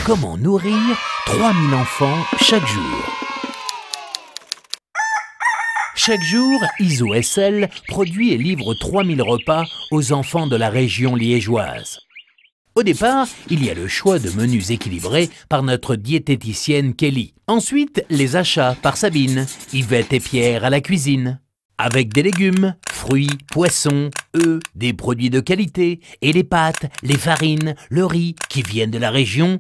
Comment nourrir 3000 enfants chaque jour? Chaque jour, ISO-SL produit et livre 3000 repas aux enfants de la région liégeoise. Au départ, il y a le choix de menus équilibrés par notre diététicienne Kelly. Ensuite, les achats par Sabine, Yvette et Pierre à la cuisine. Avec des légumes, fruits, poissons, œufs, des produits de qualité et les pâtes, les farines, le riz qui viennent de la région,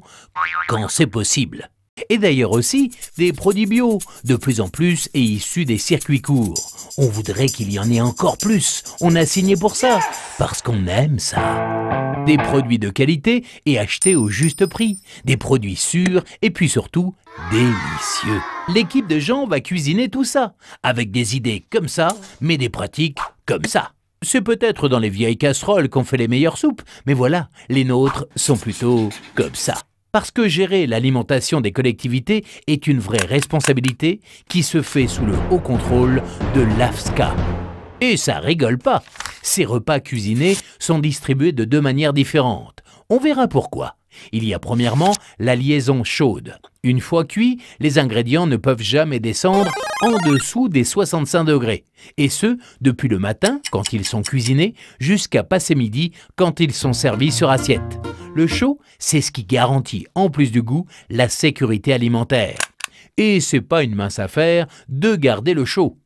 quand c'est possible. Et d'ailleurs aussi des produits bio, de plus en plus et issus des circuits courts. On voudrait qu'il y en ait encore plus, on a signé pour ça, parce qu'on aime ça. Des produits de qualité et achetés au juste prix, des produits sûrs et puis surtout délicieux. L'équipe de Jean va cuisiner tout ça, avec des idées comme ça, mais des pratiques comme ça. C'est peut-être dans les vieilles casseroles qu'on fait les meilleures soupes, mais voilà, les nôtres sont plutôt comme ça. Parce que gérer l'alimentation des collectivités est une vraie responsabilité qui se fait sous le haut contrôle de l'AFSCA. Et ça rigole pas. Ces repas cuisinés sont distribués de deux manières différentes. On verra pourquoi. Il y a premièrement la liaison chaude. Une fois cuits, les ingrédients ne peuvent jamais descendre en dessous des 65 degrés. Et ce, depuis le matin, quand ils sont cuisinés, jusqu'à passer midi, quand ils sont servis sur assiette. Le chaud, c'est ce qui garantit, en plus du goût, la sécurité alimentaire. Et c'est pas une mince affaire de garder le chaud.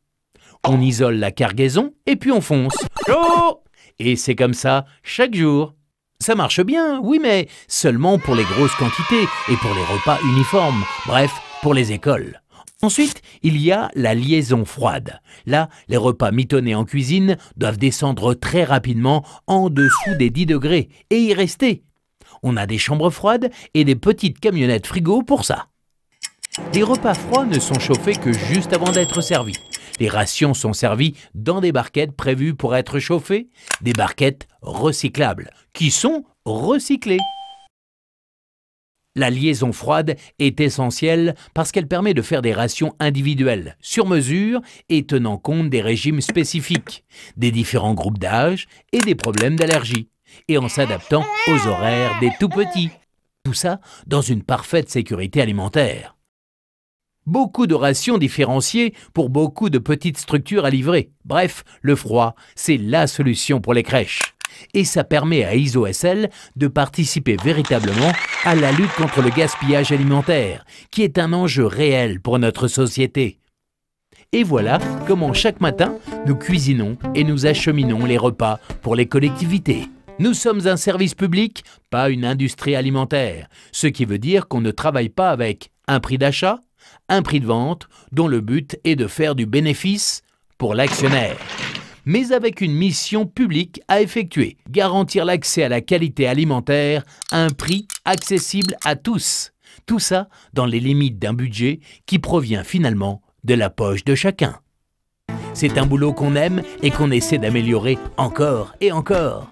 On isole la cargaison et puis on fonce. Chaud! Et c'est comme ça chaque jour. Ça marche bien, oui, mais seulement pour les grosses quantités et pour les repas uniformes, bref, pour les écoles. Ensuite, il y a la liaison froide. Là, les repas mitonnés en cuisine doivent descendre très rapidement en dessous des 10 degrés et y rester. On a des chambres froides et des petites camionnettes frigo pour ça. Les repas froids ne sont chauffés que juste avant d'être servis. Les rations sont servies dans des barquettes prévues pour être chauffées, des barquettes recyclables, qui sont recyclées. La liaison froide est essentielle parce qu'elle permet de faire des rations individuelles, sur mesure et tenant compte des régimes spécifiques, des différents groupes d'âge et des problèmes d'allergie, et en s'adaptant aux horaires des tout-petits. Tout ça dans une parfaite sécurité alimentaire. Beaucoup de rations différenciées pour beaucoup de petites structures à livrer. Bref, le froid, c'est la solution pour les crèches. Et ça permet à ISO-SL de participer véritablement à la lutte contre le gaspillage alimentaire, qui est un enjeu réel pour notre société. Et voilà comment chaque matin, nous cuisinons et nous acheminons les repas pour les collectivités. Nous sommes un service public, pas une industrie alimentaire, ce qui veut dire qu'on ne travaille pas avec un prix d'achat, un prix de vente dont le but est de faire du bénéfice pour l'actionnaire, mais avec une mission publique à effectuer, garantir l'accès à la qualité alimentaire à un prix accessible à tous. Tout ça dans les limites d'un budget qui provient finalement de la poche de chacun. C'est un boulot qu'on aime et qu'on essaie d'améliorer encore et encore.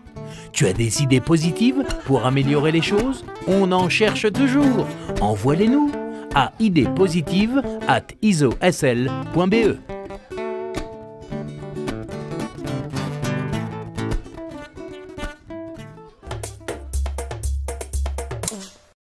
Tu as des idées positives pour améliorer les choses? On en cherche toujours. Envoie-les-nous à idéespositives@isosl.be.